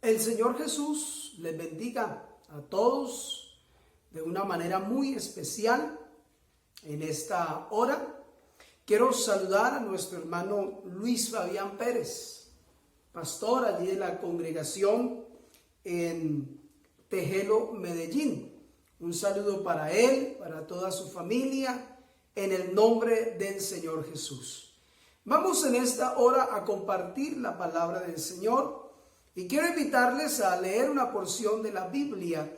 El Señor Jesús les bendiga a todos de una manera muy especial en esta hora. Quiero saludar a nuestro hermano Luis Fabián Pérez, pastor allí de la congregación en Tejelo, Medellín. Un saludo para él, para toda su familia, en el nombre del Señor Jesús. Vamos en esta hora a compartir la palabra del Señor y quiero invitarles a leer una porción de la Biblia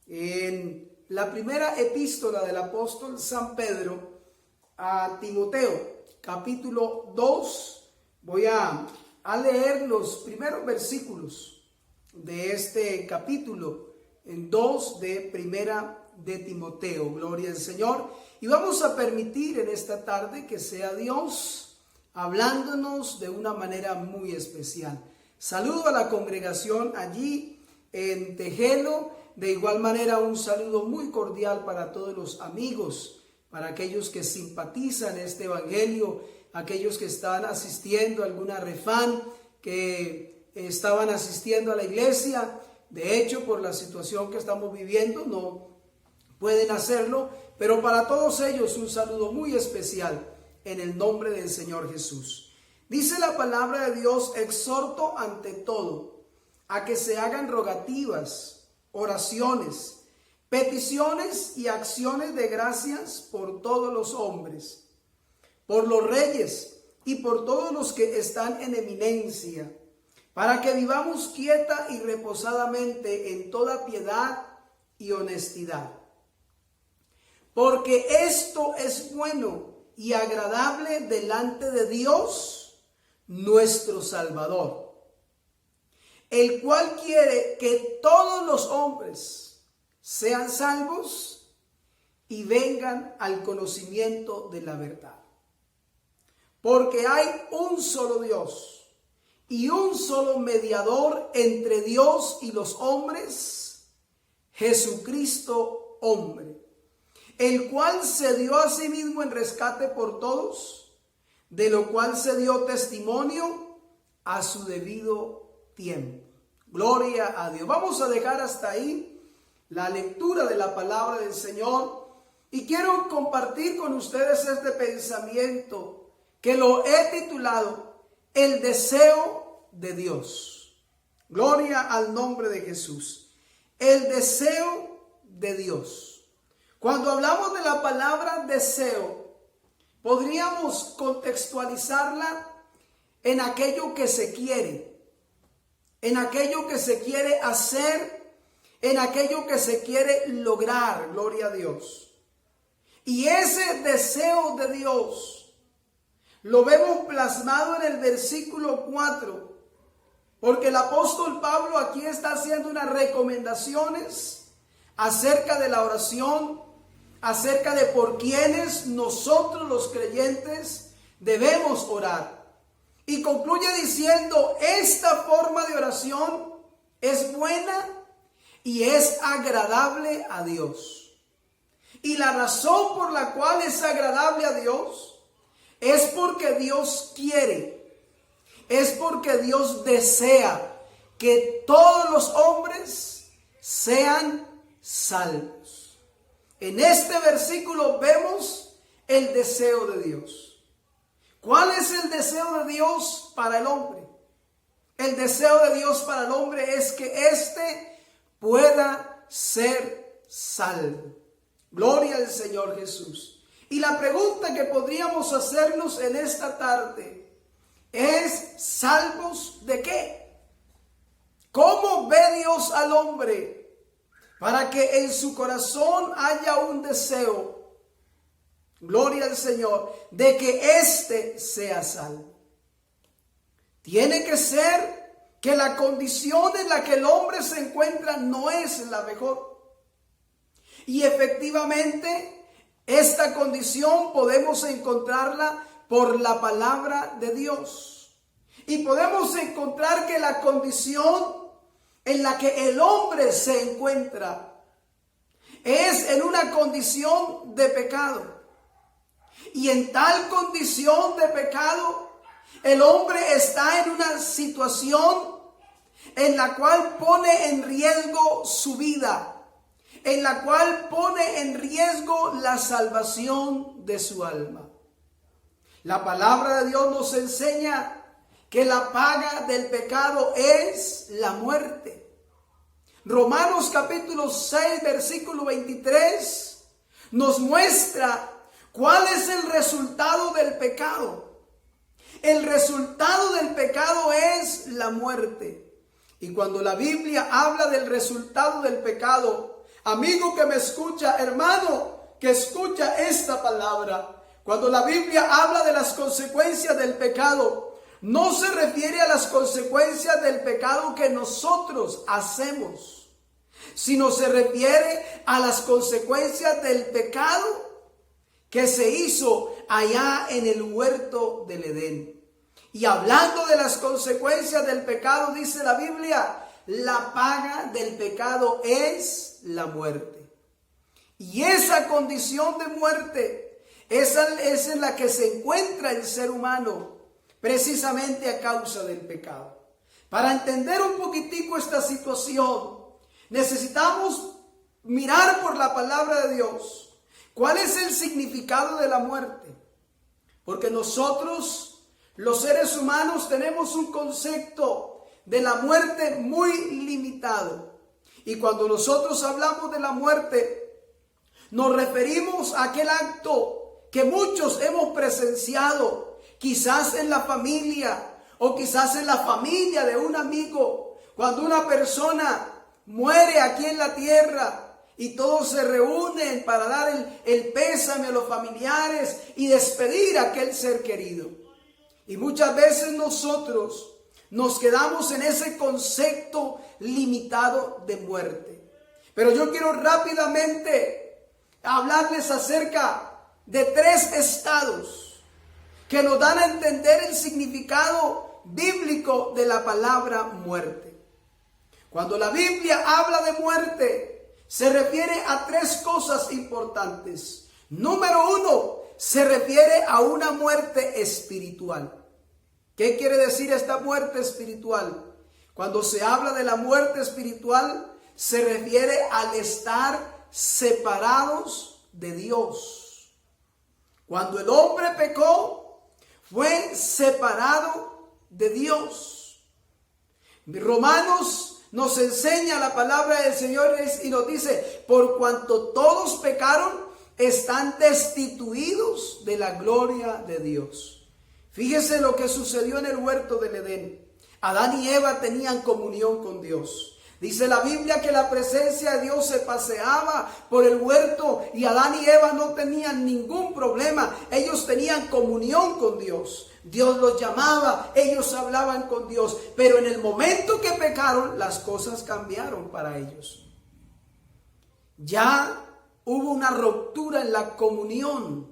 en la primera epístola del apóstol San Pedro a Timoteo, capítulo 2. Voy a leer los primeros versículos de este capítulo en 2 de primera de Timoteo. Gloria al Señor. Y vamos a permitir en esta tarde que sea Dios hablándonos de una manera muy especial. Saludo a la congregación allí en Tejelo. De igual manera, un saludo muy cordial para todos los amigos, para aquellos que simpatizan este evangelio, aquellos que están asistiendo a alguna refán, que estaban asistiendo a la iglesia. De hecho, por la situación que estamos viviendo, no pueden hacerlo, pero para todos ellos un saludo muy especial en el nombre del Señor Jesús. Dice la palabra de Dios: exhorto ante todo a que se hagan rogativas, oraciones, peticiones y acciones de gracias por todos los hombres, por los reyes y por todos los que están en eminencia, para que vivamos quieta y reposadamente en toda piedad y honestidad. Porque esto es bueno y agradable delante de Dios, nuestro Salvador, el cual quiere que todos los hombres sean salvos y vengan al conocimiento de la verdad. Porque hay un solo Dios y un solo mediador entre Dios y los hombres, Jesucristo hombre, el cual se dio a sí mismo en rescate por todos, de lo cual se dio testimonio a su debido tiempo. Gloria a Dios. Vamos a dejar hasta ahí la lectura de la palabra del Señor y quiero compartir con ustedes este pensamiento que lo he titulado El deseo de Dios. Gloria al nombre de Jesús. El deseo de Dios. Cuando hablamos de la palabra deseo, podríamos contextualizarla en aquello que se quiere, en aquello que se quiere hacer, en aquello que se quiere lograr. Gloria a Dios. Y ese deseo de Dios lo vemos plasmado en el versículo 4, porque el apóstol Pablo aquí está haciendo unas recomendaciones acerca de la oración, acerca de por quienes nosotros los creyentes debemos orar. Y concluye diciendo: esta forma de oración es buena y es agradable a Dios. Y la razón por la cual es agradable a Dios es porque Dios quiere, es porque Dios desea que todos los hombres sean salvos. En este versículo vemos el deseo de Dios. ¿Cuál es el deseo de Dios para el hombre? El deseo de Dios para el hombre es que éste pueda ser salvo. Gloria al Señor Jesús. Y la pregunta que podríamos hacernos en esta tarde es: ¿salvos de qué? ¿Cómo ve Dios al hombre para que en su corazón haya un deseo, gloria al Señor, de que éste sea salvo? Tiene que ser que la condición en la que el hombre se encuentra no es la mejor. Y efectivamente, esta condición podemos encontrarla por la palabra de Dios. Y podemos encontrar que la condición en la que el hombre se encuentra es en una condición de pecado. Y en tal condición de pecado, el hombre está en una situación en la cual pone en riesgo su vida, en la cual pone en riesgo la salvación de su alma. La palabra de Dios nos enseña que la paga del pecado es la muerte. Romanos capítulo 6, versículo 23 nos muestra cuál es el resultado del pecado. El resultado del pecado es la muerte. Y cuando la Biblia habla del resultado del pecado, amigo que me escucha, hermano que escucha esta palabra, cuando la Biblia habla de las consecuencias del pecado, no se refiere a las consecuencias del pecado que nosotros hacemos, sino se refiere a las consecuencias del pecado que se hizo allá en el huerto del Edén. Y hablando de las consecuencias del pecado, dice la Biblia, la paga del pecado es la muerte. Y esa condición de muerte, esa es en la que se encuentra el ser humano, precisamente a causa del pecado. Para entender un poquitico esta situación, necesitamos mirar por la palabra de Dios cuál es el significado de la muerte. Porque nosotros, los seres humanos, tenemos un concepto de la muerte muy limitado. Y cuando nosotros hablamos de la muerte, nos referimos a aquel acto que muchos hemos presenciado, quizás en la familia o quizás en la familia de un amigo, cuando una persona muere aquí en la tierra y todos se reúnen para dar el pésame a los familiares y despedir a aquel ser querido. Y muchas veces nosotros nos quedamos en ese concepto limitado de muerte. Pero yo quiero rápidamente hablarles acerca de 3 estados que nos dan a entender el significado bíblico de la palabra muerte. Cuando la Biblia habla de muerte, se refiere a 3 cosas importantes. Número 1, se refiere a una muerte espiritual. ¿Qué quiere decir esta muerte espiritual? Cuando se habla de la muerte espiritual, se refiere al estar separados de Dios. Cuando el hombre pecó, fue separado de Dios. Romanos nos enseña la palabra del Señor y nos dice, por cuanto todos pecaron, están destituidos de la gloria de Dios. Fíjese lo que sucedió en el huerto del Edén. Adán y Eva tenían comunión con Dios. Dice la Biblia que la presencia de Dios se paseaba por el huerto y Adán y Eva no tenían ningún problema. Ellos tenían comunión con Dios. Dios los llamaba, ellos hablaban con Dios. Pero en el momento que pecaron, las cosas cambiaron para ellos. Ya hubo una ruptura en la comunión.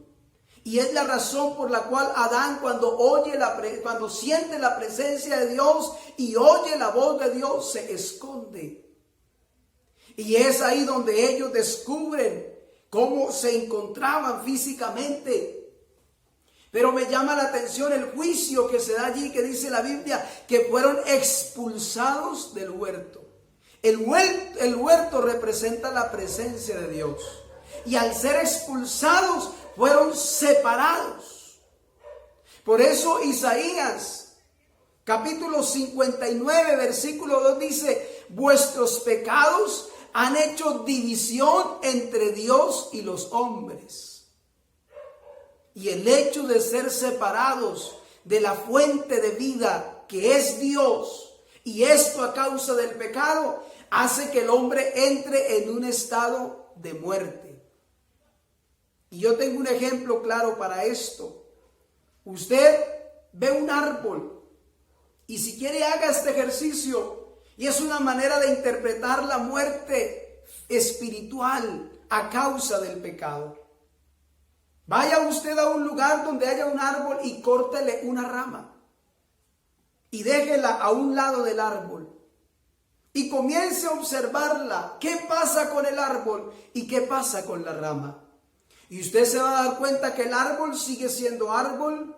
Y es la razón por la cual Adán, cuando siente la presencia de Dios y oye la voz de Dios, se esconde. Y es ahí donde ellos descubren cómo se encontraban físicamente. Pero me llama la atención el juicio que se da allí, que dice la Biblia, que fueron expulsados del huerto. El huerto representa la presencia de Dios. Y al ser expulsados, fueron separados. Por eso Isaías capítulo 59 versículo 2 dice, vuestros pecados han hecho división entre Dios y los hombres. Y el hecho de ser separados de la fuente de vida que es Dios, y esto a causa del pecado, hace que el hombre entre en un estado de muerte. Y yo tengo un ejemplo claro para esto. Usted ve un árbol y si quiere haga este ejercicio, y es una manera de interpretar la muerte espiritual a causa del pecado. Vaya usted a un lugar donde haya un árbol y córtele una rama y déjela a un lado del árbol y comience a observarla. ¿Qué pasa con el árbol y qué pasa con la rama? Y usted se va a dar cuenta que el árbol sigue siendo árbol,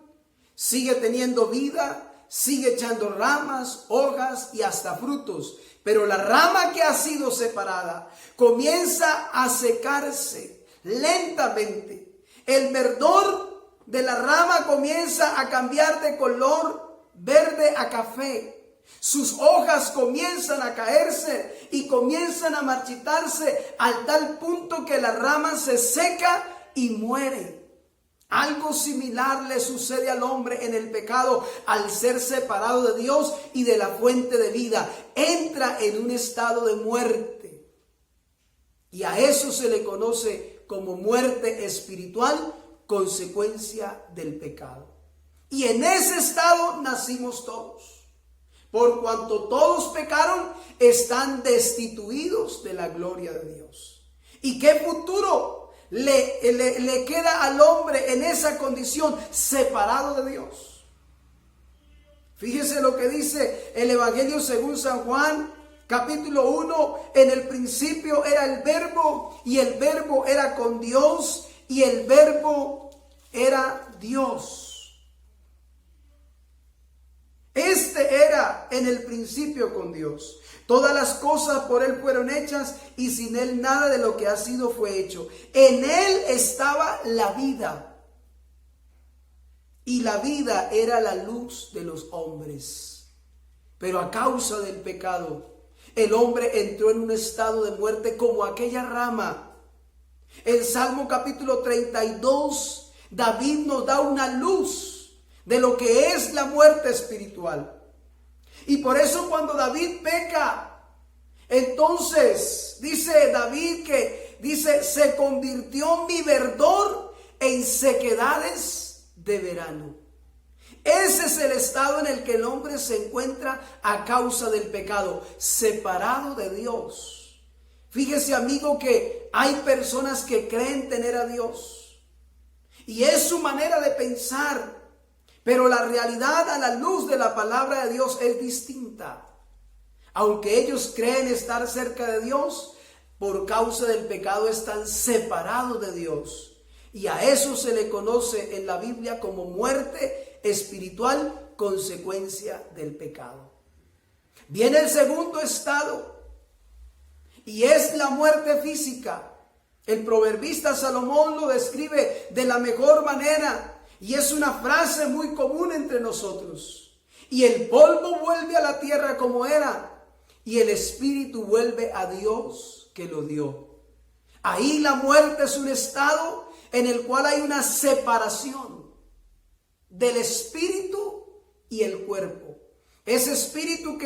sigue teniendo vida, sigue echando ramas, hojas y hasta frutos. Pero la rama que ha sido separada comienza a secarse lentamente. El verdor de la rama comienza a cambiar de color verde a café. Sus hojas comienzan a caerse y comienzan a marchitarse al tal punto que la rama se seca y muere. Algo similar le sucede al hombre en el pecado al ser separado de Dios y de la fuente de vida. Entra en un estado de muerte. Y a eso se le conoce como muerte espiritual, consecuencia del pecado. Y en ese estado nacimos todos. Por cuanto todos pecaron, están destituidos de la gloria de Dios. ¿Y qué futuro le queda al hombre en esa condición, separado de Dios? Fíjese lo que dice el Evangelio según San Juan, capítulo 1. En el principio era el Verbo, y el Verbo era con Dios, y el Verbo era Dios. Este era en el principio con Dios. Todas las cosas por Él fueron hechas, y sin Él nada de lo que ha sido fue hecho. En Él estaba la vida, y la vida era la luz de los hombres. Pero a causa del pecado, el hombre entró en un estado de muerte como aquella rama. En Salmo capítulo 32, David nos da una luz de lo que es la muerte espiritual. Y por eso cuando David peca, entonces dice David se convirtió mi verdor en sequedades de verano. Ese es el estado en el que el hombre se encuentra a causa del pecado, separado de Dios. Fíjese, amigo, que hay personas que creen tener a Dios, y es su manera de pensar. Pero la realidad a la luz de la palabra de Dios es distinta. Aunque ellos creen estar cerca de Dios, por causa del pecado están separados de Dios. Y a eso se le conoce en la Biblia como muerte espiritual, consecuencia del pecado. Viene el segundo estado, y es la muerte física. El proverbista Salomón lo describe de la mejor manera. Y es una frase muy común entre nosotros. Y el polvo vuelve a la tierra como era, y el espíritu vuelve a Dios que lo dio. Ahí la muerte es un estado en el cual hay una separación del espíritu y el cuerpo. Ese espíritu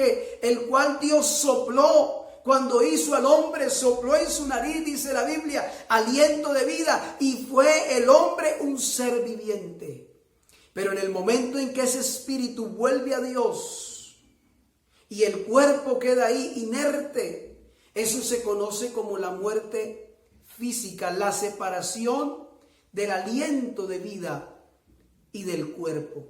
el cual Dios sopló cuando hizo al hombre, sopló en su nariz, dice la Biblia, aliento de vida, y fue el hombre un ser viviente. Pero en el momento en que ese espíritu vuelve a Dios y el cuerpo queda ahí inerte, eso se conoce como la muerte física, la separación del aliento de vida y del cuerpo.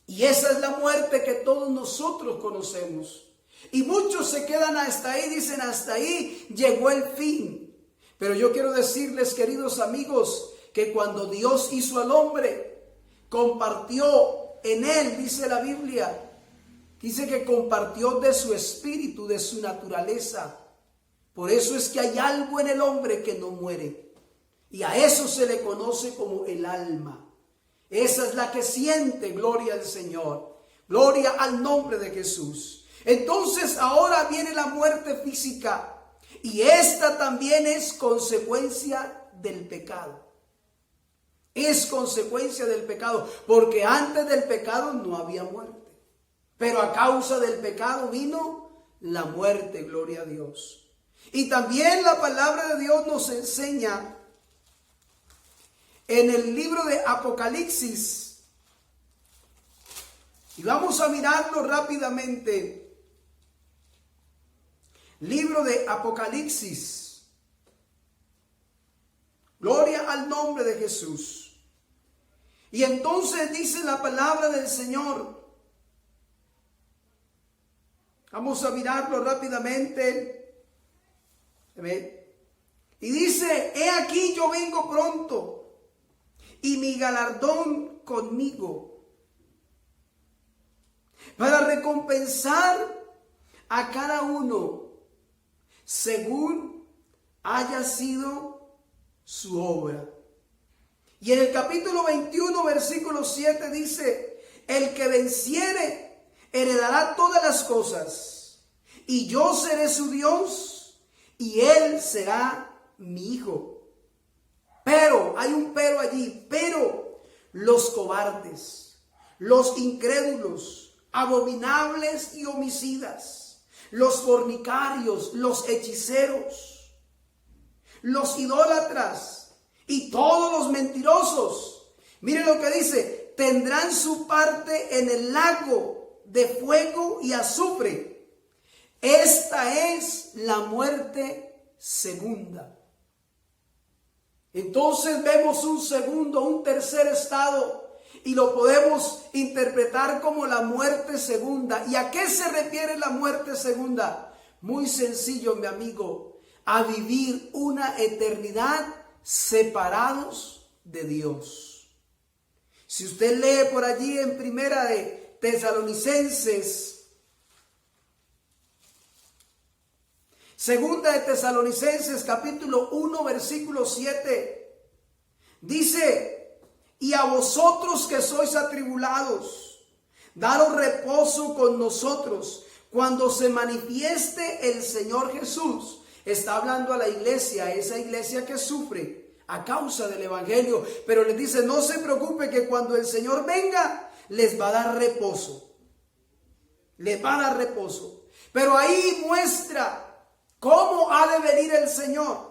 Y esa es la muerte que todos nosotros conocemos. Y muchos se quedan hasta ahí, dicen hasta ahí llegó el fin. Pero yo quiero decirles, queridos amigos, que cuando Dios hizo al hombre, compartió en él, dice la Biblia, dice que compartió de su espíritu, de su naturaleza. Por eso es que hay algo en el hombre que no muere. Y a eso se le conoce como el alma. Esa es la que siente, gloria al Señor. Gloria al nombre de Jesús. Entonces ahora viene la muerte física, y esta también es consecuencia del pecado. Es consecuencia del pecado, porque antes del pecado no había muerte. Pero a causa del pecado vino la muerte, gloria a Dios. Y también la palabra de Dios nos enseña en el libro de Apocalipsis, y vamos a mirarlo rápidamente. Libro de Apocalipsis. Gloria al nombre de Jesús. Y entonces dice la palabra del Señor. Vamos a mirarlo rápidamente. Y dice: he aquí yo vengo pronto, y mi galardón conmigo, para recompensar a cada uno según haya sido su obra. Y en el capítulo 21, versículo 7 dice: el que venciere heredará todas las cosas, y yo seré su Dios, y él será mi hijo. Pero, hay un pero allí, pero los cobardes, los incrédulos, abominables y homicidas, los fornicarios, los hechiceros, los idólatras y todos los mentirosos, miren lo que dice, tendrán su parte en el lago de fuego y azufre. Esta es la muerte segunda. Entonces vemos un tercer estado, y lo podemos interpretar como la muerte segunda. ¿Y a qué se refiere la muerte segunda? Muy sencillo, mi amigo, a vivir una eternidad separados de Dios. Si usted lee por allí en Primera de Tesalonicenses, Segunda de Tesalonicenses capítulo 1 versículo 7, dice: y a vosotros que sois atribulados, daros reposo con nosotros cuando se manifieste el Señor Jesús. Está hablando a la iglesia, esa iglesia que sufre a causa del evangelio, pero les dice: no se preocupe, que cuando el Señor venga les va a dar reposo. Les va a dar reposo. Pero ahí muestra cómo ha de venir el Señor.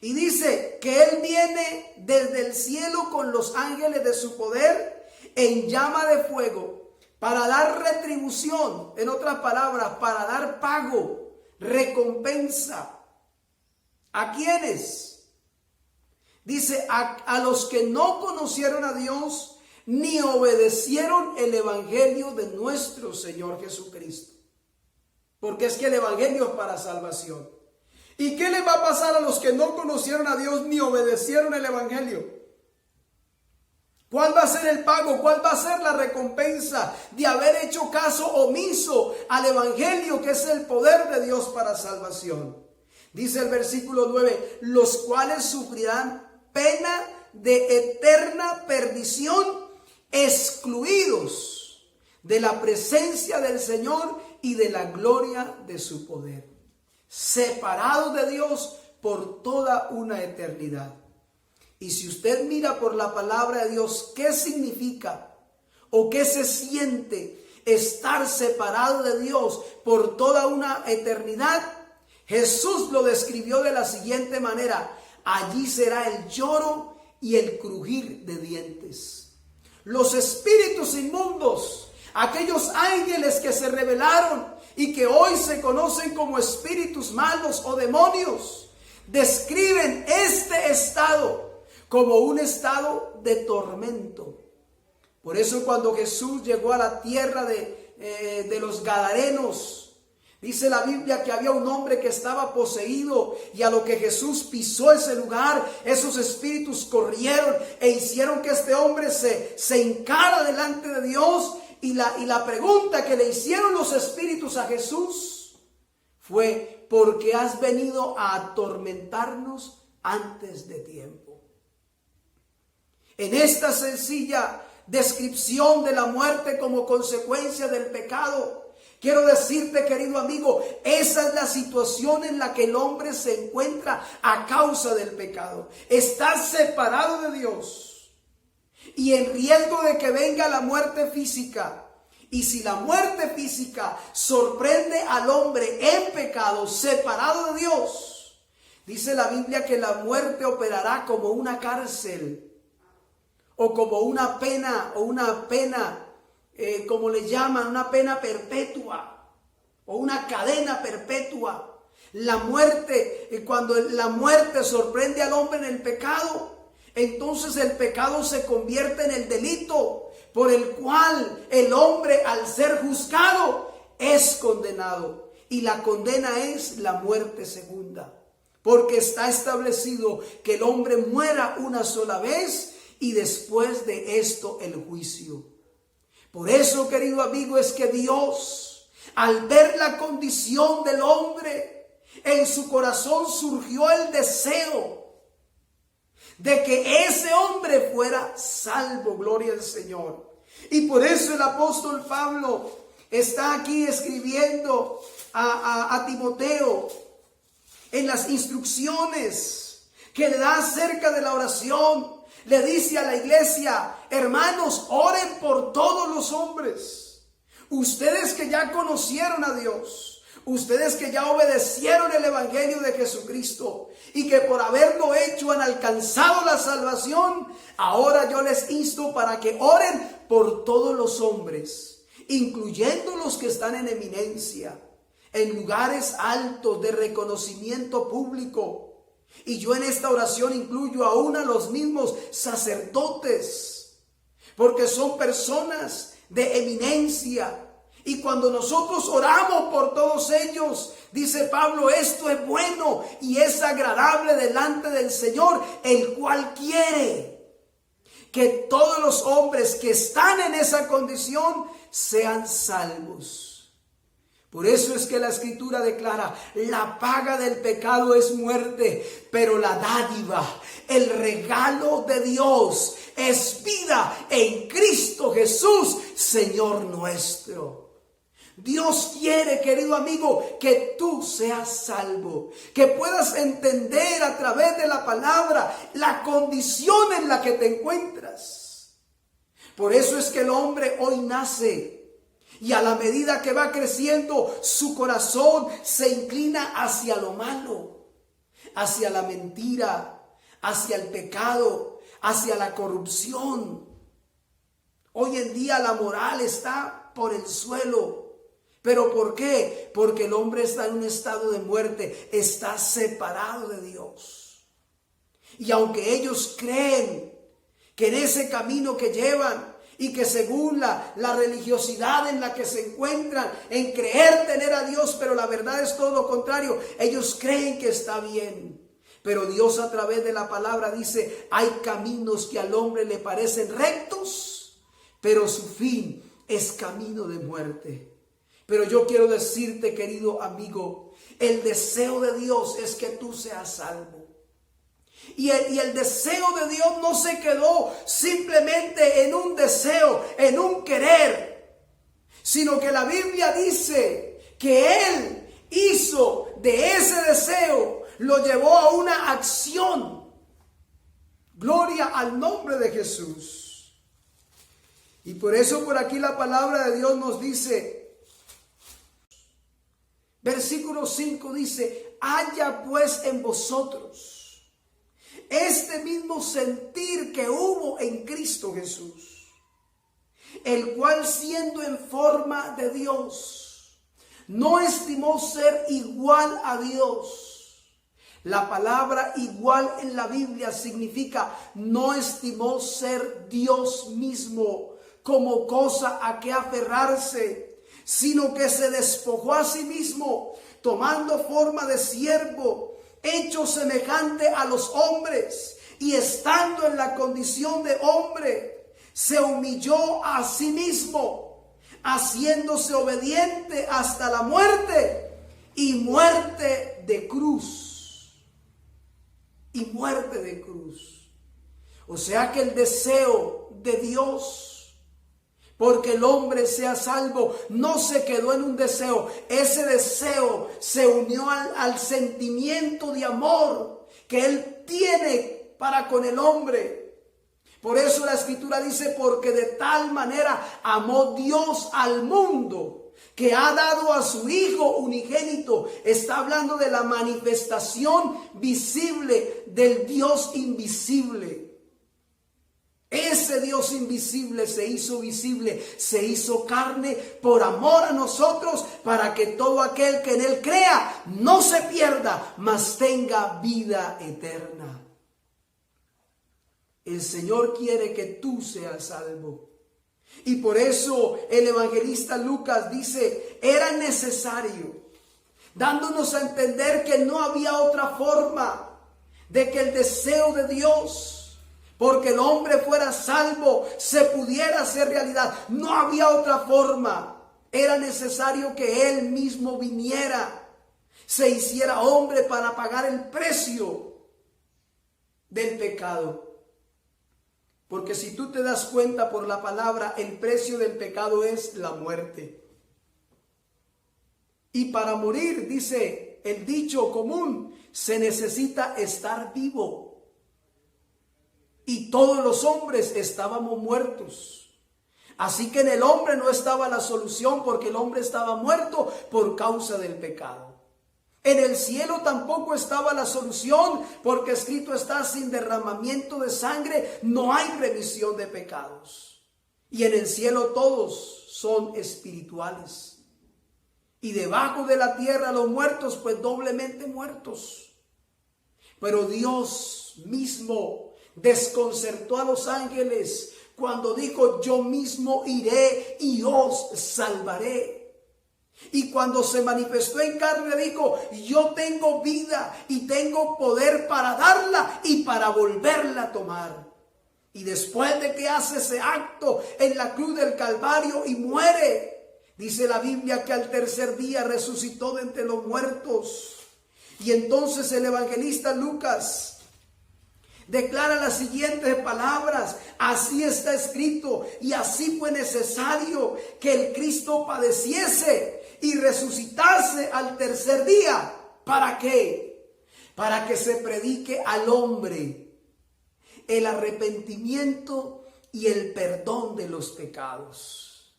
Y dice que Él viene desde el cielo con los ángeles de su poder en llama de fuego para dar retribución, en otras palabras, para dar pago, recompensa. ¿A quiénes? Dice, a los que no conocieron a Dios ni obedecieron el evangelio de nuestro Señor Jesucristo. Porque es que el evangelio es para salvación. ¿Y qué le va a pasar a los que no conocieron a Dios ni obedecieron el evangelio? ¿Cuál va a ser el pago? ¿Cuál va a ser la recompensa de haber hecho caso omiso al evangelio, que es el poder de Dios para salvación? Dice el versículo 9, los cuales sufrirán pena de eterna perdición, excluidos de la presencia del Señor y de la gloria de su poder. Separados de Dios por toda una eternidad. Y si usted mira por la palabra de Dios, ¿qué significa o qué se siente estar separado de Dios por toda una eternidad? Jesús lo describió de la siguiente manera: allí será el lloro y el crujir de dientes. Los espíritus inmundos, aquellos ángeles que se rebelaron y que hoy se conocen como espíritus malos o demonios, describen este estado como un estado de tormento. Por eso cuando Jesús llegó a la tierra de los Gadarenos, dice la Biblia que había un hombre que estaba poseído, y a lo que Jesús pisó ese lugar, esos espíritus corrieron e hicieron que este hombre se hincara delante de Dios. Y la pregunta que le hicieron los espíritus a Jesús fue: ¿por qué has venido a atormentarnos antes de tiempo? En esta sencilla descripción de la muerte como consecuencia del pecado, quiero decirte, querido amigo, esa es la situación en la que el hombre se encuentra a causa del pecado. Está separado de Dios y en riesgo de que venga la muerte física. Y si la muerte física sorprende al hombre en pecado, separado de Dios, dice la Biblia que la muerte operará como una cárcel, o como una pena, como le llaman, una pena perpetua, o una cadena perpetua. La muerte, cuando la muerte sorprende al hombre en el pecado, entonces el pecado se convierte en el delito por el cual el hombre, al ser juzgado, es condenado. Y la condena es la muerte segunda, porque está establecido que el hombre muera una sola vez y después de esto el juicio. Por eso, querido amigo, es que Dios, al ver la condición del hombre, en su corazón surgió el deseo de que ese hombre fuera salvo. Gloria al Señor. Y por eso el apóstol Pablo está aquí escribiendo a Timoteo en las instrucciones que le da acerca de la oración. Le dice a la iglesia: hermanos, oren por todos los hombres. Ustedes que ya conocieron a Dios, ustedes que ya obedecieron el evangelio de Jesucristo y que por haberlo hecho han alcanzado la salvación, ahora yo les insto para que oren por todos los hombres, incluyendo los que están en eminencia, en lugares altos de reconocimiento público. Y yo en esta oración incluyo aún a los mismos sacerdotes, porque son personas de eminencia. Y cuando nosotros oramos por todos ellos, dice Pablo, esto es bueno y es agradable delante del Señor, el cual quiere que todos los hombres que están en esa condición sean salvos. Por eso es que la Escritura declara: la paga del pecado es muerte, pero la dádiva, el regalo de Dios es vida en Cristo Jesús, Señor nuestro. Dios quiere, querido amigo, que tú seas salvo, que puedas entender a través de la palabra la condición en la que te encuentras. Por eso es que el hombre hoy nace y a la medida que va creciendo, su corazón se inclina hacia lo malo, hacia la mentira, hacia el pecado, hacia la corrupción. Hoy en día la moral está por el suelo. ¿Pero por qué? Porque el hombre está en un estado de muerte, está separado de Dios. Y aunque ellos creen que en ese camino que llevan y que según la religiosidad en la que se encuentran, en creer tener a Dios, pero la verdad es todo lo contrario, ellos creen que está bien. Pero Dios a través de la palabra dice: hay caminos que al hombre le parecen rectos, pero su fin es camino de muerte. Pero yo quiero decirte, querido amigo, el deseo de Dios es que tú seas salvo. Y el deseo de Dios no se quedó simplemente en un deseo, en un querer, sino que la Biblia dice que Él hizo de ese deseo, lo llevó a una acción. Gloria al nombre de Jesús. Y por eso por aquí la palabra de Dios nos dice, versículo 5 dice: haya pues en vosotros este mismo sentir que hubo en Cristo Jesús, el cual siendo en forma de Dios, no estimó ser igual a Dios. La palabra igual en la Biblia significa no estimó ser Dios mismo como cosa a que aferrarse, sino que se despojó a sí mismo, tomando forma de siervo, hecho semejante a los hombres, y estando en la condición de hombre, se humilló a sí mismo, haciéndose obediente hasta la muerte, y muerte de cruz. Y muerte de cruz. O sea que el deseo de Dios porque el hombre sea salvo no se quedó en un deseo. Ese deseo se unió al sentimiento de amor que Él tiene para con el hombre. Por eso la Escritura dice: porque de tal manera amó Dios al mundo, que ha dado a su Hijo unigénito. Está hablando de la manifestación visible del Dios invisible. Ese Dios invisible se hizo visible, se hizo carne por amor a nosotros, para que todo aquel que en Él crea no se pierda, mas tenga vida eterna. El Señor quiere que tú seas salvo. Y por eso el evangelista Lucas dice: era necesario, dándonos a entender que no había otra forma de que el deseo de Dios porque el hombre fuera salvo, se pudiera hacer realidad. No había otra forma. Era necesario que Él mismo viniera, se hiciera hombre para pagar el precio del pecado. Porque si tú te das cuenta por la palabra, el precio del pecado es la muerte. Y para morir, dice el dicho común, se necesita estar vivo. Y todos los hombres estábamos muertos. Así que en el hombre no estaba la solución, porque el hombre estaba muerto por causa del pecado. En el cielo tampoco estaba la solución, porque escrito está: sin derramamiento de sangre no hay remisión de pecados. Y en el cielo todos son espirituales. Y debajo de la tierra los muertos, pues doblemente muertos. Pero Dios mismo desconcertó a los ángeles cuando dijo: yo mismo iré y os salvaré. Y cuando se manifestó en carne dijo: yo tengo vida y tengo poder para darla y para volverla a tomar. Y después de que hace ese acto en la cruz del Calvario y muere, dice la Biblia que al tercer día resucitó de entre los muertos. Y entonces el evangelista Lucas declara las siguientes palabras: así está escrito, y así fue necesario que el Cristo padeciese y resucitase al tercer día. ¿Para qué? Para que se predique al hombre el arrepentimiento y el perdón de los pecados.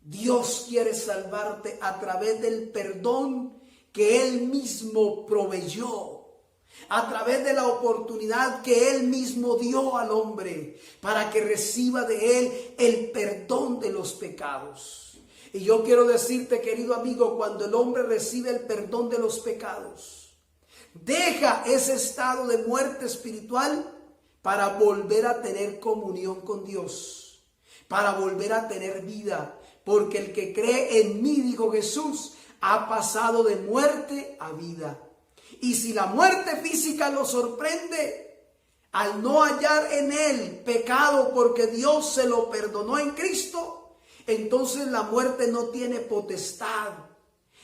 Dios quiere salvarte a través del perdón que Él mismo proveyó, a través de la oportunidad que Él mismo dio al hombre para que reciba de Él el perdón de los pecados. Y yo quiero decirte, querido amigo, cuando el hombre recibe el perdón de los pecados, deja ese estado de muerte espiritual para volver a tener comunión con Dios, para volver a tener vida. Porque el que cree en mí, dijo Jesús, ha pasado de muerte a vida. Y si la muerte física lo sorprende, al no hallar en él pecado porque Dios se lo perdonó en Cristo, entonces la muerte no tiene potestad.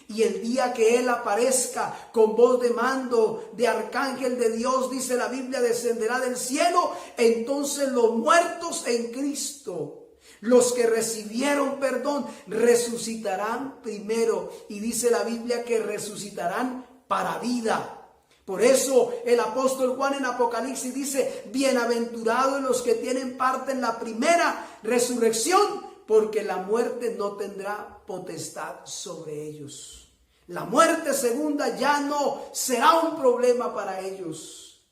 Y el día que Él aparezca con voz de mando de arcángel de Dios, dice la Biblia, descenderá del cielo. Entonces los muertos en Cristo, los que recibieron perdón, resucitarán primero. Y dice la Biblia que resucitarán para vida. Por eso el apóstol Juan en Apocalipsis dice: bienaventurados los que tienen parte en la primera resurrección, porque la muerte no tendrá potestad sobre ellos. La muerte segunda ya no será un problema para ellos.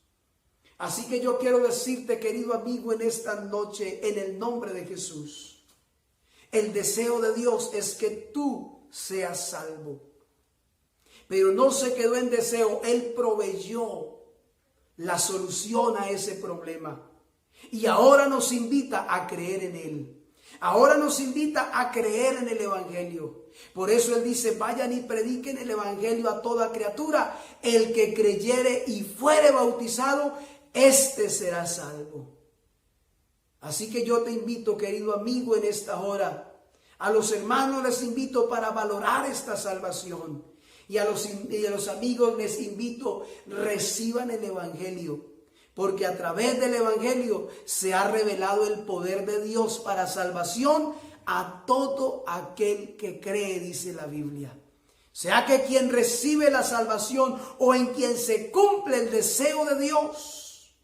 Así que yo quiero decirte, querido amigo, en esta noche, en el nombre de Jesús, el deseo de Dios es que tú seas salvo. Pero no se quedó en deseo, Él proveyó la solución a ese problema. Y ahora nos invita a creer en Él. Ahora nos invita a creer en el Evangelio. Por eso Él dice: vayan y prediquen el Evangelio a toda criatura. El que creyere y fuere bautizado, éste será salvo. Así que yo te invito, querido amigo, en esta hora. A los hermanos les invito para valorar esta salvación. Y a los amigos les invito: reciban el Evangelio. Porque a través del Evangelio se ha revelado el poder de Dios para salvación a todo aquel que cree, dice la Biblia. Sea que quien recibe la salvación o en quien se cumple el deseo de Dios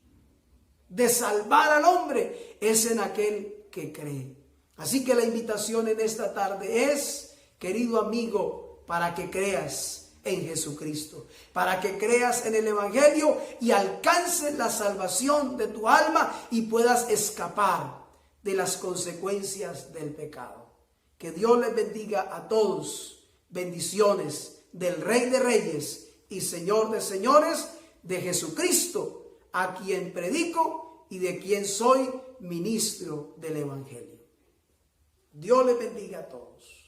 de salvar al hombre, es en aquel que cree. Así que la invitación en esta tarde es, querido amigo, para que creas en Jesucristo, para que creas en el Evangelio y alcances la salvación de tu alma y puedas escapar de las consecuencias del pecado. Que Dios les bendiga a todos. Bendiciones del Rey de Reyes y Señor de Señores, de Jesucristo, a quien predico y de quien soy ministro del Evangelio. Dios les bendiga a todos.